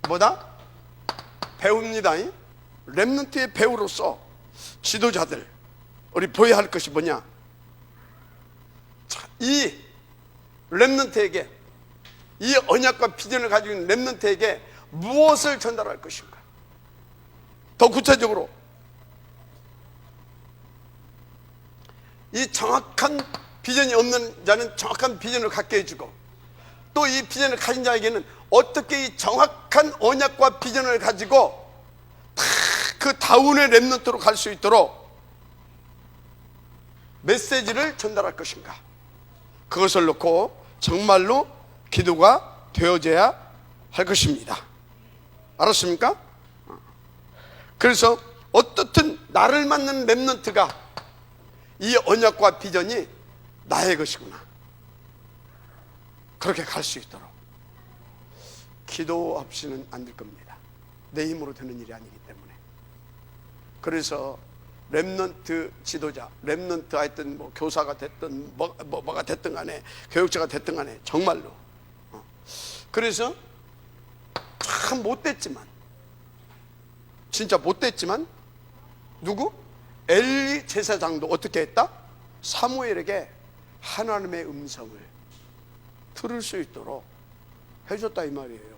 뭐다? 배우입니다. 렘넌트의 배우로서 지도자들 우리 보여야 할 것이 뭐냐? 자, 이 렘넌트에게, 이 언약과 비전을 가지고 있는 렘넌트에게 무엇을 전달할 것인가? 더 구체적으로 이 정확한 비전이 없는 자는 정확한 비전을 갖게 해주고, 또 이 비전을 가진 자에게는 어떻게 이 정확한 언약과 비전을 가지고 다 그 다운의 렘넌트로 갈 수 있도록 메시지를 전달할 것인가? 그것을 놓고 정말로 기도가 되어져야 할 것입니다. 알았습니까? 그래서 어떻든 나를 맞는 렘넌트가 이 언약과 비전이 나의 것이구나, 그렇게 갈 수 있도록 기도 없이는 안 될 겁니다. 내 힘으로 되는 일이 아니기 때문에. 그래서 렘넌트 지도자, 렘넌트 하여튼 뭐 교사가 됐든 뭐가 됐든 간에, 교육자가 됐든 간에 정말로 그래서 참 못됐지만, 진짜 못됐지만 누구? 엘리 제사장도 어떻게 했다? 사무엘에게 하나님의 음성을 들을 수 있도록 해줬다 이 말이에요.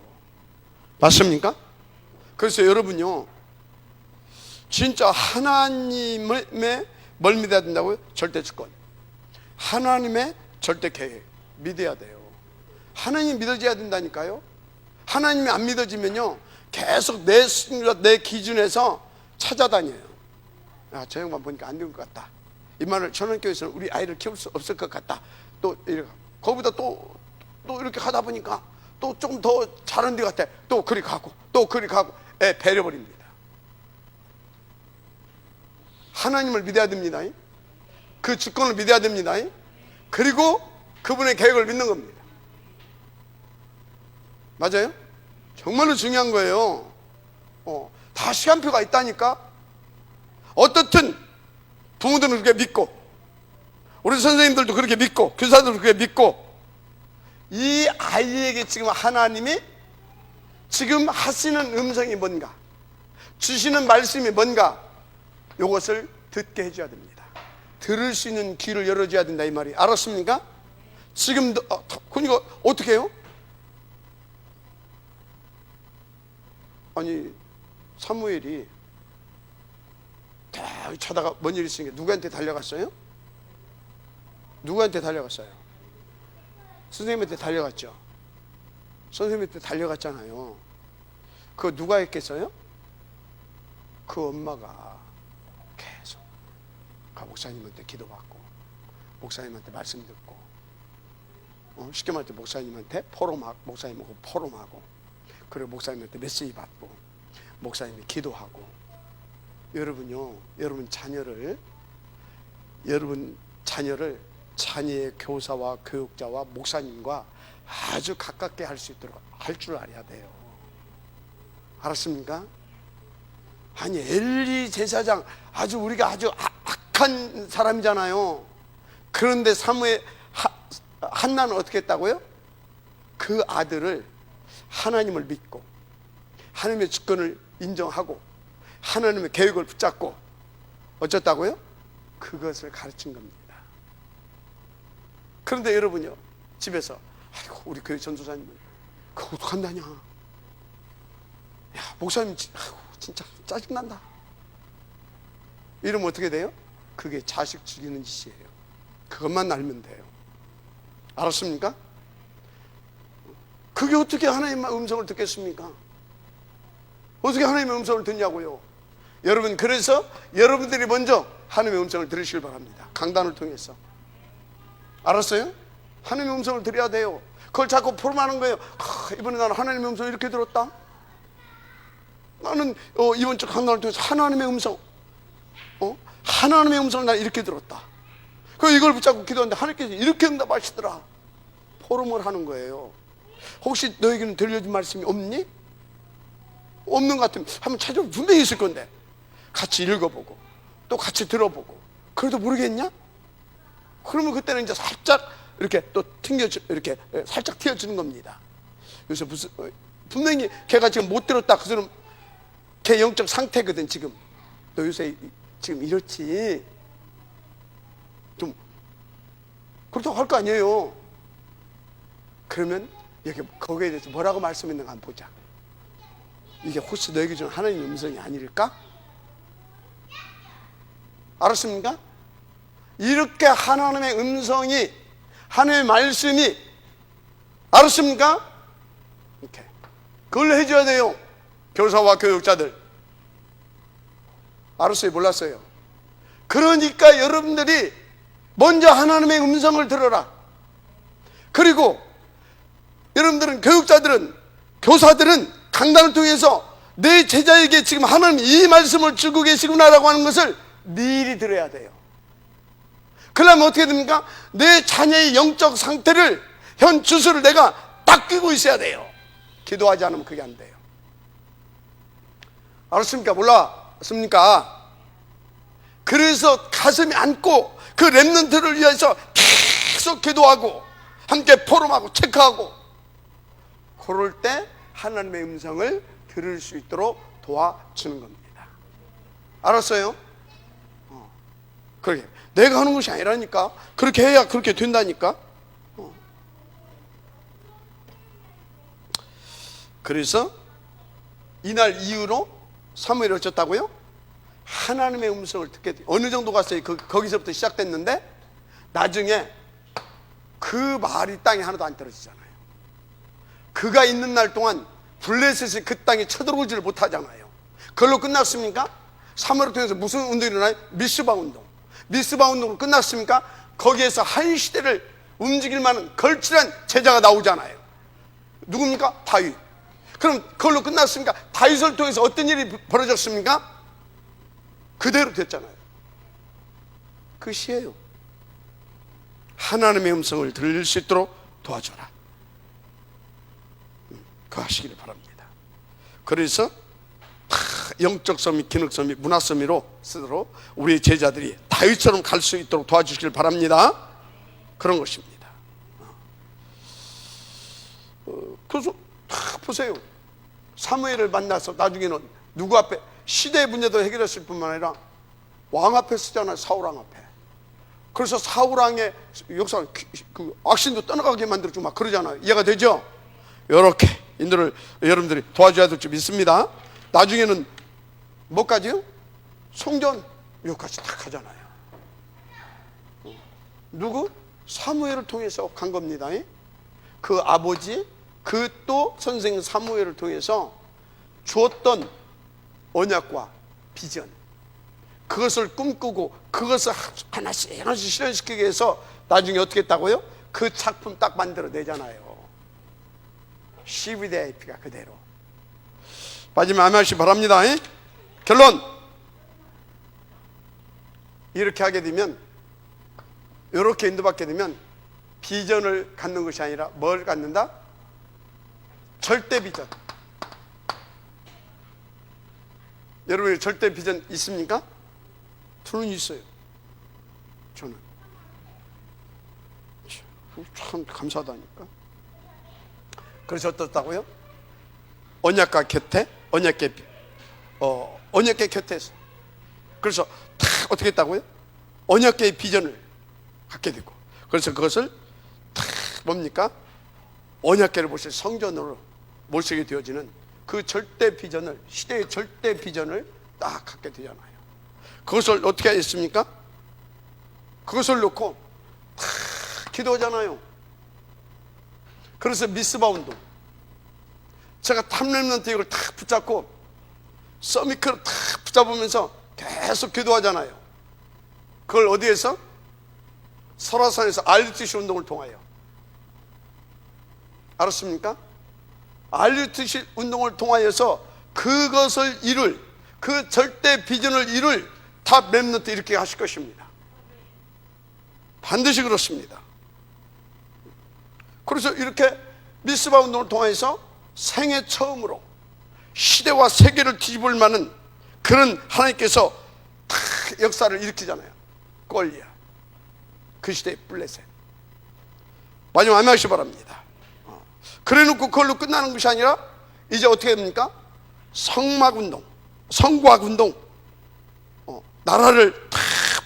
맞습니까? 그래서 여러분요, 진짜 하나님의 뭘 믿어야 된다고요? 절대 주권, 하나님의 절대 계획 믿어야 돼요. 하나님이 믿어져야 된다니까요. 하나님이 안 믿어지면요, 계속 내 기준에서 찾아다녀요. 야, 저 양반 보니까 안 되는 것 같다, 이 말을 전원교회에서는 우리 아이를 키울 수 없을 것 같다, 또 이렇게 거기보다 또 이렇게 하다 보니까 또 좀 더 잘하는 데 같아, 또 그리 가고 또 그리 가고 배려버립니다. 하나님을 믿어야 됩니다. 그 주권을 믿어야 됩니다. 그리고 그분의 계획을 믿는 겁니다. 맞아요? 정말로 중요한 거예요. 다 시간표가 있다니까. 어떻든 부모들은 그렇게 믿고, 우리 선생님들도 그렇게 믿고, 교사들도 그렇게 믿고, 이 아이에게 지금 하나님이 지금 하시는 음성이 뭔가, 주시는 말씀이 뭔가, 이것을 듣게 해줘야 됩니다. 들을 수 있는 귀를 열어줘야 된다, 이 말이. 알았습니까? 지금도 그러니까 어떻게 해요? 아니, 사무엘이 다 쳐다가 뭔 일이 있으니까 누구한테 달려갔어요? 누구한테 달려갔어요? 선생님한테 달려갔죠. 선생님한테 달려갔잖아요. 그거 누가 했겠어요? 그 엄마가 계속 그 목사님한테 기도받고, 목사님한테 말씀 듣고, 쉽게 말해 목사님한테 목사님하고 포럼하고, 그리고 목사님한테 메시지 받고, 목사님이 기도하고. 여러분요, 여러분 자녀를 자녀의 교사와 교육자와 목사님과 아주 가깝게 할 수 있도록 할 줄 알아야 돼요. 알았습니까? 아니, 엘리 제사장 아주 우리가 아주 악한 사람이잖아요. 그런데 한나는 어떻게 했다고요? 그 아들을 하나님을 믿고 하나님의 주권을 인정하고 하나님의 계획을 붙잡고 어쩌다고요? 그것을 가르친 겁니다. 그런데 여러분요, 집에서 아이고 우리 교회 전도사님은 그거 어떡한다냐, 야 목사님 아이고 진짜 짜증난다, 이러면 어떻게 돼요? 그게 자식 죽이는 짓이에요. 그것만 알면 돼요. 알았습니까? 그게 어떻게 하나님의 음성을 듣겠습니까? 어떻게 하나님의 음성을 듣냐고요? 여러분, 그래서 여러분들이 먼저 하나님의 음성을 들으시길 바랍니다. 강단을 통해서. 알았어요? 하나님의 음성을 들어야 돼요. 그걸 자꾸 포럼하는 거예요. 이번에 나는 하나님의 음성을 이렇게 들었다. 나는 이번 주 강단을 통해서 하나님의 음성, 하나님의 음성을 난 이렇게 들었다. 그래서 이걸 붙잡고 기도하는데 하나님께서 이렇게 응답하시더라. 포럼을 하는 거예요. 혹시 너에게는 들려준 말씀이 없니? 없는 것 같으면 한번 찾아보면 분명히 있을 건데, 같이 읽어보고 또 같이 들어보고, 그래도 모르겠냐? 그러면 그때는 이제 살짝 이렇게 또 이렇게 살짝 튀어주는 겁니다. 요새 무슨 분명히 걔가 지금 못 들었다, 그 사람 걔 영적 상태거든. 지금 너 요새 지금 이렇지, 좀 그렇다고 할 거 아니에요. 그러면 여기 거기에 대해서 뭐라고 말씀했는가 한번 보자. 이게 혹시 너에게 준 하나님의 음성이 아닐까? 알았습니까? 이렇게 하나님의 음성이, 하나님의 말씀이, 알았습니까? 이렇게 그걸 해줘야 돼요. 교사와 교육자들. 알았어요? 몰랐어요? 그러니까 여러분들이 먼저 하나님의 음성을 들어라. 그리고 여러분들은, 교육자들은, 교사들은 강단을 통해서 내 제자에게 지금 하나님 이 말씀을 주고 계시구나라고 하는 것을 미리 들어야 돼요. 그러면 어떻게 됩니까? 내 자녀의 영적 상태를, 현 주소를 내가 딱 끼고 있어야 돼요. 기도하지 않으면 그게 안 돼요. 알았습니까? 몰랐습니까? 그래서 가슴에 안고 그 렘넌트를 위해서 계속 기도하고 함께 포럼하고 체크하고, 그럴 때 하나님의 음성을 들을 수 있도록 도와주는 겁니다. 알았어요? 그렇게 내가 하는 것이 아니라니까. 그렇게 해야 그렇게 된다니까. 그래서 이날 이후로 사무엘이 어쩌다고요? 하나님의 음성을 듣게 돼요. 어느 정도 갔어요? 거기서부터 시작됐는데 나중에 그 말이 땅에 하나도 안 떨어지잖아요. 그가 있는 날 동안 블레셋이 그 땅에 쳐들어오지를 못하잖아요. 그걸로 끝났습니까? 사무엘을 통해서 무슨 운동이 일어나요? 미스바 운동. 미스바 운동으로 끝났습니까? 거기에서 한 시대를 움직일 만한 걸출한 제자가 나오잖아요. 누굽니까? 다윗. 그럼 그걸로 끝났습니까? 다윗을 통해서 어떤 일이 벌어졌습니까? 그대로 됐잖아요. 그 시예요. 하나님의 음성을 들릴 수 있도록 도와줘라. 그거 하시기를 바랍니다. 그래서 영적 섬이, 기능 섬이, 문화 섬이로 쓰도록 우리 제자들이 다윗처럼 갈 수 있도록 도와주시길 바랍니다. 그런 것입니다. 그래서 보세요. 사무엘을 만나서 나중에는 누구 앞에, 시대의 문제도 해결했을 뿐만 아니라 왕 앞에 쓰잖아요. 사울왕 앞에. 그래서 사울왕의 역사, 그 악신도 떠나가게 만들어주고 막 그러잖아요. 이해가 되죠? 이렇게 인도를 여러분들이 도와줘야 될 줄 믿습니다. 나중에는 뭐까지요? 성전 여기까지 딱 하잖아요. 누구? 사무엘을 통해서 간 겁니다. 그 아버지, 그 또 선생 사무엘을 통해서 주었던 언약과 비전, 그것을 꿈꾸고 그것을 하나씩 하나씩 실현시키기 위해서 나중에 어떻게 했다고요? 그 작품 딱 만들어내잖아요. CVDIP가 그대로. 마지막 아멘하시기 바랍니다. 결론, 이렇게 하게 되면, 이렇게 인도받게 되면 비전을 갖는 것이 아니라 뭘 갖는다? 절대 비전. 여러분이 절대 비전 있습니까? 저는 있어요. 저는 참 감사하다니까. 그래서 어떻다고요? 언약과 곁에, 언약계 곁에서. 그래서 다 어떻게 했다고요? 언약계의 비전을 갖게 되고, 그래서 그것을 다 뭡니까? 언약계를 보실 성전으로 모시게 되어지는 그 절대 비전을, 시대의 절대 비전을 딱 갖게 되잖아요. 그것을 어떻게 했습니까? 그것을 놓고 다 기도하잖아요. 그래서 미스바 운동, 제가 탑렘넌트 이걸 탁 붙잡고 서미크를 탁 붙잡으면서 계속 기도하잖아요. 그걸 어디에서? 설화산에서 RUTC 운동을 통하여. 알았습니까? RUTC 운동을 통하여서 그것을 이룰, 그 절대 비전을 이룰 탑 렘넌트 이렇게 하실 것입니다. 반드시 그렇습니다. 그래서 이렇게 미스바 운동을 통해서 생애 처음으로 시대와 세계를 뒤집을 만한 그런 하나님께서 다 역사를 일으키잖아요. 골리앗, 그 시대의 블레셋. 마지막 아멘하시기 바랍니다. 그래 놓고 그걸로 끝나는 것이 아니라 이제 어떻게 됩니까? 성막운동, 성곽운동, 나라를 다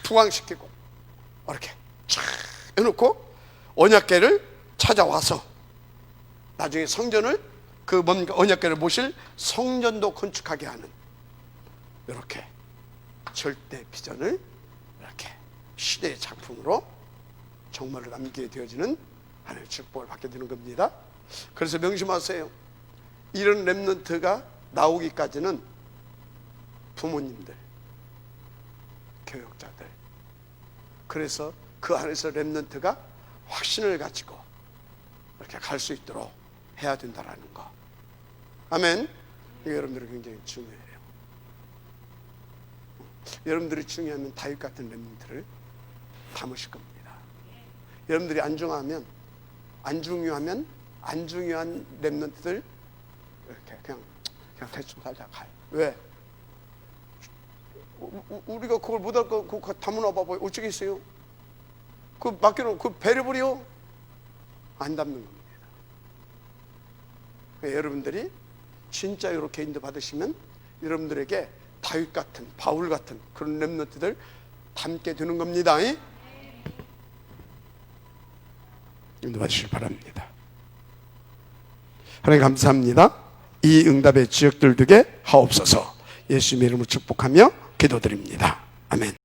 부강시키고 이렇게 쫙 해놓고 언약궤를 찾아와서 나중에 성전을, 그 뭔가 언약궤를 모실 성전도 건축하게 하는, 이렇게 절대 비전을 이렇게 시대의 작품으로 정말로 남기게 되어지는 하나님의 축복을 받게 되는 겁니다. 그래서 명심하세요. 이런 렘넌트가 나오기까지는 부모님들, 교육자들, 그래서 그 안에서 렘넌트가 확신을 가지고 이렇게 갈 수 있도록 해야 된다라는 거. 아멘. 이게 여러분들이 굉장히 중요해요. 여러분들이 중요하면 다윗 같은 렘넌트를 담으실 겁니다. 여러분들이 안중하면, 안 중요한 렘넌트들 이렇게 그냥 대충 살다 가요. 왜? 우리가 그걸 못할 거 그거 담으나 봐봐요. 어쩌겠어요? 그 맡겨놓으면 그 배려버려? 안 담는 겁니다. 여러분들이 진짜 이렇게 인도 받으시면 여러분들에게 다윗 같은, 바울 같은 그런 렘넌트들 담게 되는 겁니다. 인도 받으시기 바랍니다. 하나님 감사합니다. 이 응답의 지역들 되게 하옵소서. 예수님의 이름으로 축복하며 기도드립니다. 아멘.